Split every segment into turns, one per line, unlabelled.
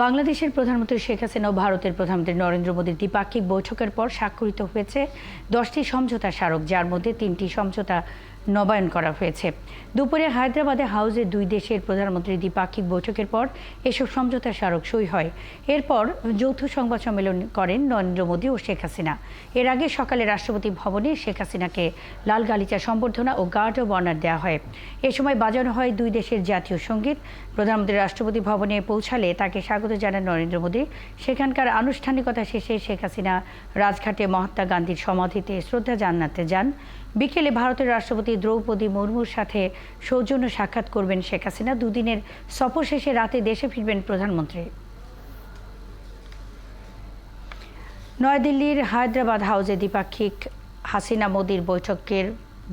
বাংলাদেশের প্রধানমন্ত্রী শেখ হাসিনা ও ভারতের প্রধানমন্ত্রী নরেন্দ্র মোদীর দ্বিপাক্ষিক বৈঠকের পর স্বাক্ষরিত হয়েছে 10টি সমঝোতা স্মারক, যার মধ্যে 3টি সমঝোতা নবায়ন করা হয়েছে। দুপুরে হায়দ্রাবাদে হাউসে দুই দেশের প্রধানমন্ত্রীর দ্বিপাক্ষিক বৈঠকের পর এসব সমঝোতা স্মারক সই হয়। এরপর যৌথ সংবাদ সম্মেলন করেন নরেন্দ্র মোদী ও শেখ হাসিনা। এর আগে সকালে রাষ্ট্রপতি ভবনে শেখ হাসিনাকে লাল গালিচা সম্বর্ধনা ও গার্ড অব অনার দেওয়া হয়। এ সময় বাজানো হয় দুই দেশের জাতীয় সঙ্গীত। প্রধানমন্ত্রী রাষ্ট্রপতি ভবনে পৌঁছালে তাকে স্বাগত জানান নরেন্দ্র মোদী। সেখানকার আনুষ্ঠানিকতা শেষে শেখ হাসিনা রাজঘাটে মহাত্মা গান্ধীর সমাধিতে শ্রদ্ধা জানাতে যান। বিকেলে ভারতের রাষ্ট্রপতি দ্রৌপদী মুর্মুর সাথে সৌজন্য সাক্ষাৎ করবেন শেখ হাসিনা। দুদিনের সফর শেষে রাতে দেশে ফিরবেন প্রধানমন্ত্রী। নয়াদিল্লির হায়দ্রাবাদ হাউসে হাসিনা মোদীর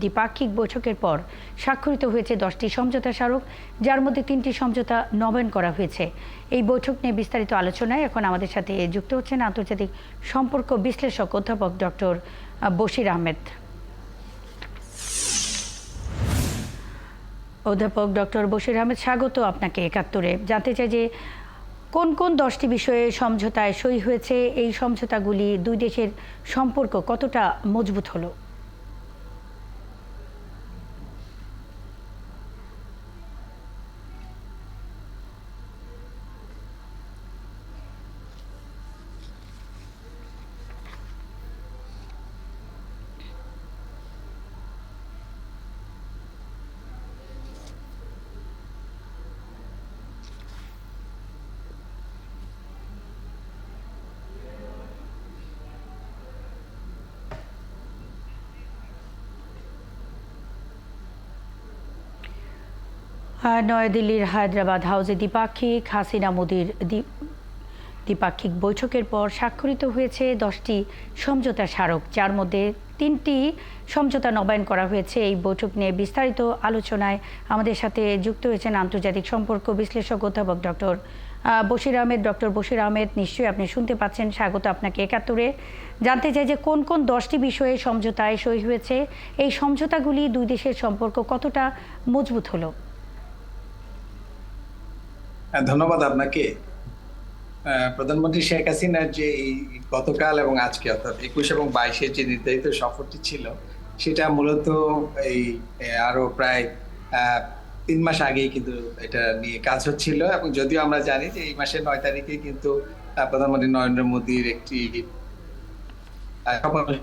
দ্বিপাক্ষিক বৈঠকের পর স্বাক্ষরিত হয়েছে 10টি সমঝোতা স্মারক, যার মধ্যে 3টি সমঝোতা নবায়ন করা হয়েছে। এই বৈঠক নিয়ে বিস্তারিত আলোচনায় এখন আমাদের সাথে যুক্ত হচ্ছেন আন্তর্জাতিক সম্পর্ক বিশ্লেষক অধ্যাপক ডক্টর বশির আহমেদ। অধ্যাপক ডক্টর বশির আহমেদ, স্বাগত আপনাকে একাত্তরে। জানতে চাই যে কোন কোন 10টি বিষয়ে সমঝোতায় সই হয়েছে, এই সমঝোতাগুলি দুই দেশের সম্পর্ক কতটা মজবুত হলো? নয়াদিল্লির হায়দ্রাবাদ হাউসে হাসিনা মোদীর দ্বিপাক্ষিক বৈঠকের পর স্বাক্ষরিত হয়েছে 10টি সমঝোতা স্মারক, যার মধ্যে 3টি সমঝোতা নবায়ন করা হয়েছে। এই বৈঠক নিয়ে বিস্তারিত আলোচনায় আমাদের সাথে যুক্ত হয়েছেন আন্তর্জাতিক সম্পর্ক বিশ্লেষক অধ্যাপক ডক্টর বশির আহমেদ। ডক্টর বশির আহমেদ, নিশ্চয়ই আপনি শুনতে পাচ্ছেন। স্বাগত আপনাকে একাত্তরে। জানতে চাই যে কোন কোন 10টি বিষয়ে সমঝোতায় সই হয়েছে, এই সমঝোতাগুলি দুই দেশের সম্পর্ক কতটা মজবুত হলো?
ধন্যবাদ আপনাকে। প্রধানমন্ত্রী শেখ হাসিনার যে এই গতকাল এবং আজকে অর্থাৎ 21 এবং 22-এর যে নির্ধারিত সফরটি ছিল, সেটা মূলত এই আরো প্রায় 3 মাস আগেই কিন্তু এটা নিয়ে কাজ হচ্ছিল। এবং যদিও আমরা জানি যে এই মাসের 9 তারিখে কিন্তু প্রধানমন্ত্রী নরেন্দ্র মোদীর একটি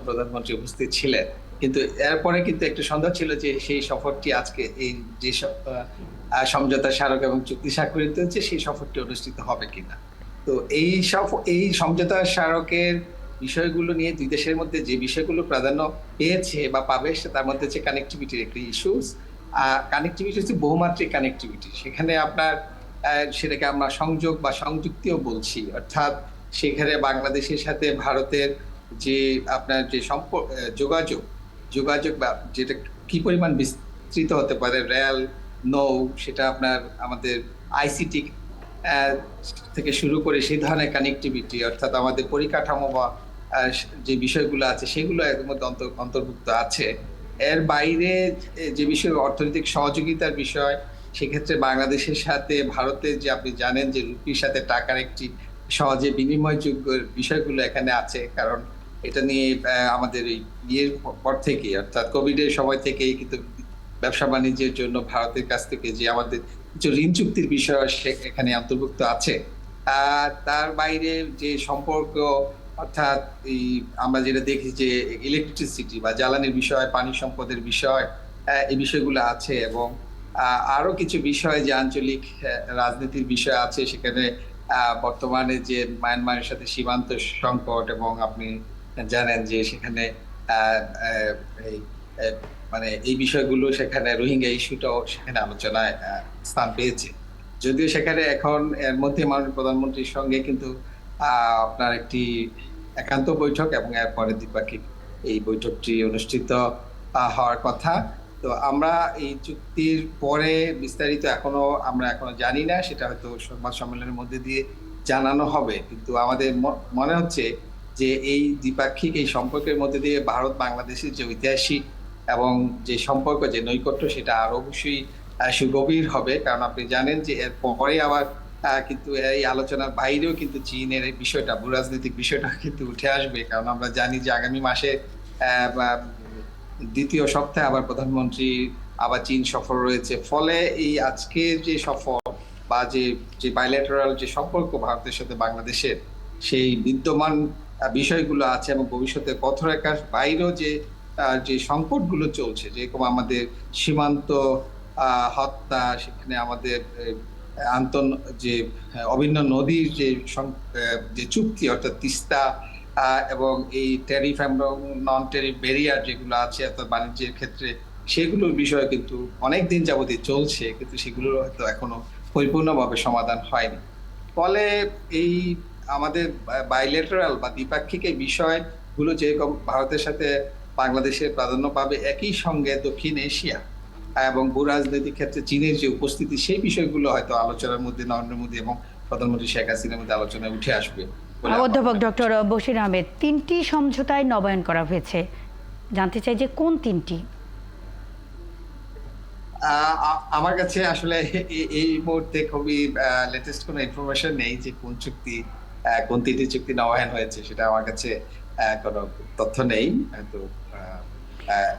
প্রধানমন্ত্রী উপস্থিত ছিলেন, কিন্তু এরপরে কিন্তু একটা সন্দেহ ছিল যে সেই সফরটি আজকে এই যে সমঝোতা স্মারক এবং চুক্তি স্বাক্ষরিত হচ্ছে সেই সফরটি অনুষ্ঠিত হবে কিনা। তো এই সমঝোতা স্মারকের বিষয়গুলো নিয়ে দুই দেশের মধ্যে যে বিষয়গুলো প্রাধান্য পেয়েছে বা পাবে, তার মধ্যে হচ্ছে কানেক্টিভিটির একটি ইস্যুস। কানেক্টিভিটি হচ্ছে বহুমাত্রিক কানেক্টিভিটি। সেখানে আপনার সেটাকে আমরা সংযোগ বা সংযুক্তিও বলছি, অর্থাৎ সেখানে বাংলাদেশের সাথে ভারতের যে আপনার যে যোগাযোগ বা যেটা কি পরিমাণ বিস্তৃত হতে পারে, রেল, নৌ, সেটা আপনার আমাদের আইসিটি থেকে শুরু করে সেই ধরনের কানেক্টিভিটি, অর্থাৎ আমাদের পরিকাঠামো বা যে বিষয়গুলো আছে সেগুলো এর মধ্যে অন্তর্ভুক্ত আছে। এর বাইরে যে বিষয় অর্থনৈতিক সহযোগিতার বিষয়, সেক্ষেত্রে বাংলাদেশের সাথে ভারতের যে আপনি জানেন যে রুপির সাথে টাকার একটি সহজে বিনিময়যোগ্য বিষয়গুলো এখানে আছে, কারণ এটা নিয়ে আমাদের এই ইয়ের পর থেকেই অর্থাৎ কোভিডের সময় থেকেই কিন্তু ব্যবসা বাণিজ্যের জন্য ভারতের কাছ থেকে যে আমাদের কিছু ঋণ চুক্তির বিষয় এখানে অন্তর্ভুক্ত আছে। তার বাইরে যে সম্পর্ক, অর্থাৎ এই আমরা যেটা দেখি যে ইলেকট্রিসিটি বা জ্বালানির বিষয়, পানি সম্পদের বিষয়, এই বিষয়গুলো আছে। এবং আরো কিছু বিষয় যে আঞ্চলিক রাজনীতির বিষয় আছে। সেখানে বর্তমানে যে মায়ানমারের সাথে সীমান্ত সংকট, এবং আপনি জানেন যে সেখানে মানে এই বিষয়গুলো, সেখানে রোহিঙ্গা ইস্যুটাও সেখানে আলোচনায় স্থান পেয়েছে। যদিও সেখানে এখন এর মধ্যে মাননীয় প্রধানমন্ত্রীর সঙ্গে কিন্তু আপনার একটি একান্ত বৈঠক এবং এরপরে দ্বিপাক্ষিক এই বৈঠকটি অনুষ্ঠিত হওয়ার কথা। তো আমরা এই চুক্তির পরে বিস্তারিত আমরা এখনো জানি না, সেটা হয়তো সংবাদ সম্মেলনের মধ্যে দিয়ে জানানো হবে। কিন্তু আমাদের মনে হচ্ছে যে এই দ্বিপাক্ষিক এই সম্পর্কের মধ্যে দিয়ে ভারত বাংলাদেশের যে ঐতিহাসিক এবং যে সম্পর্ক, যে নৈকট্য, সেটা আরো অবশ্যই সুগভীর হবে। কারণ আপনি জানেন যে এর পরে আবার কিন্তু এই আলোচনার বাইরেও কিন্তু চীনের এই বিষয়টা, ভূরাজনৈতিক বিষয়টা কিন্তু উঠে আসবে, কারণ আমরা জানি যে আগামী মাসে বা দ্বিতীয় সপ্তাহে আবার প্রধানমন্ত্রী আবার চীন সফর রয়েছে। ফলে এই আজকের যে সফর বা যে বাইলেটারাল যে সম্পর্ক ভারতের সাথে বাংলাদেশের, সেই বিদ্যমান বিষয়গুলো আছে এবং ভবিষ্যতে পথরেখার বাইরেও যে সংকটগুলো চলছে, যেরকম আমাদের সীমান্ত হত্যা, সেখানে আমাদের আন্তন যে অভিন্ন নদীর যে চুক্তি অর্থাৎ তিস্তা, এবং এই ট্যারিফ এবং নন ট্যারিফ ব্যারিয়ার যেগুলো আছে অর্থাৎ বাণিজ্যের ক্ষেত্রে, সেগুলোর বিষয় কিন্তু অনেকদিন যাবতই চলছে, কিন্তু সেগুলোর হয়তো এখনো পরিপূর্ণভাবে সমাধান হয়নি। ফলে এই আমাদের বাইলেটারাল বা দ্বিপাক্ষিক এই বিষয়গুলো যেরকম ভারতের সাথে বাংলাদেশের প্রাধান্য পাবে, একই সঙ্গে দক্ষিণ এশিয়া এবং ভূরাজনৈতিক ক্ষেত্রে চীনের যে উপস্থিতি, সেই বিষয়গুলো হয়তো আলোচনার মধ্যে নরেন্দ্র মোদী এবং প্রধানমন্ত্রী শেখ হাসিনার মধ্যে আলোচনায় উঠে আসবে বলে আমার
অধ্যাপক
মনে হয়।
ডক্টর বশির আহমেদ, 3টি সমঝোতায় নবায়ন করা হয়েছে, জানতে চাই যে কোন 3টি?
আমার কাছে আসলে এই মুহূর্তে খুবই লেটেস্ট কোনো ইনফরমেশন নেই যে কোন 3টি চুক্তি নবায়ন হয়েছে, সেটা আমার কাছে কোনো তথ্য নেই। হয়তো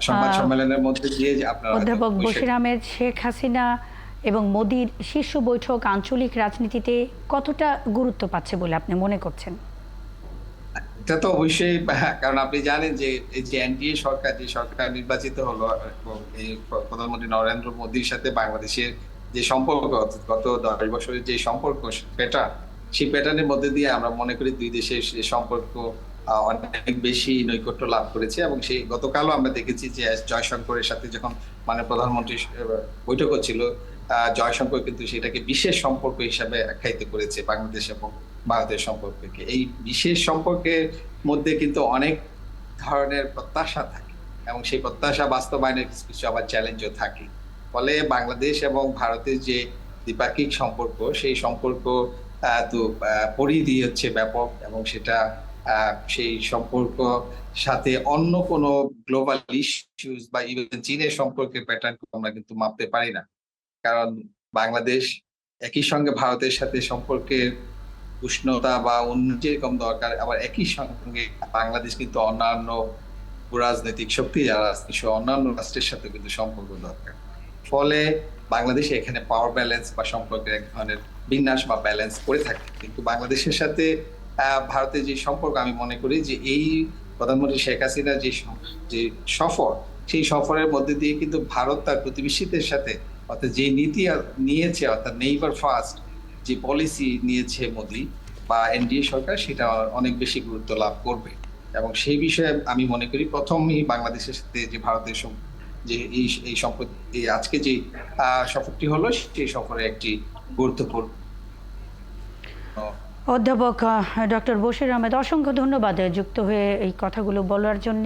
সংবাদ
আহ,
সম্মেলনের মধ্যে দিয়ে যে আপনারা হয়তো
অধ্যাপক
বিষয়টা।
বশির আহমেদ, শেখ হাসিনা এবং মোদির শীর্ষ বৈঠক আঞ্চলিক রাজনীতিতে কতটা গুরুত্ব পাচ্ছে বলে আপনি মনে করছেন?
এটা তো অবশ্যই, কারণ আপনি জানেন যে এই যে এনডিএ সরকার, যে সরকার নির্বাচিত হলো, এবং এই প্রধানমন্ত্রী নরেন্দ্র মোদীর সাথে বাংলাদেশের যে সম্পর্ক, অর্থাৎ গত 10 বছরের যে সম্পর্ক প্যাটার্ন, সেই প্যাটার্নের মধ্যে দিয়ে আমরা মনে করি দুই দেশের যে সম্পর্ক অনেক বেশি নৈকট্য লাভ করেছে। এবং সেই গতকালও আমরা দেখেছি যে জয়শঙ্করের সাথে যখন মানে প্রধানমন্ত্রী বৈঠক হচ্ছিল, জয়শঙ্কর কিন্তু সেটাকে বিশেষ সম্পর্ক হিসাবে আখ্যায়িত করেছে বাংলাদেশ এবং ভারতের সম্পর্ককে। এই বিশেষ সম্পর্কের মধ্যে কিন্তু অনেক ধরনের প্রত্যাশা থাকে, এবং সেই প্রত্যাশা বাস্তবায়নের কিছু কিছু আবার চ্যালেঞ্জও থাকে। ফলে বাংলাদেশ এবং ভারতের যে দ্বিপাক্ষিক সম্পর্ক, সেই সম্পর্ক তো পরিধি হচ্ছে ব্যাপক, এবং সেটা সেই সম্পর্ক সাথে অন্য কোনো গ্লোবাল ইস্যুস বা ইভেন চীনের সম্পর্কের প্যাটার্ন আমরা কিন্তু মাপতে পারি না। কারণ বাংলাদেশ একই সঙ্গে ভারতের সাথে সম্পর্কের উষ্ণতা বা যেরকম দরকার, আবার একই সঙ্গে বাংলাদেশ কিন্তু অন্যান্য রাজনৈতিক শক্তি যারা আছে, সে অন্যান্য রাষ্ট্রের সাথে কিন্তু সম্পর্ক দরকার। ফলে বাংলাদেশ এখানে পাওয়ার ব্যালেন্স বা সম্পর্কের এক ধরনের বিন্যাস বা ব্যালেন্স করে থাকে। কিন্তু বাংলাদেশের সাথে ভারতের যে সম্পর্ক, আমি মনে করি যে এই প্রধানমন্ত্রী শেখ হাসিনার যে সফর, সেই সফরের মধ্যে দিয়ে কিন্তু ভারত তার প্রতিবেশীদের সাথে, অর্থাৎ যে নীতি নিয়েছে, অর্থাৎ নেইবার ফার্স্ট যে পলিসি নিয়েছে মোদী বা এনডিএ সরকার, সেটা অনেক বেশি গুরুত্ব লাভ করবে। এবং সেই বিষয়ে আমি মনে করি প্রথমই বাংলাদেশের সাথে যে ভারতের যে এই সম্পর্ক, আজকে যে সফরটি হলো, সেই সফরে একটি গুরুত্বপূর্ণ।
অধ্যাপক ডক্টর বশির আহমেদ, অসংখ্য ধন্যবাদ যুক্ত হয়ে এই কথাগুলো বলার জন্য।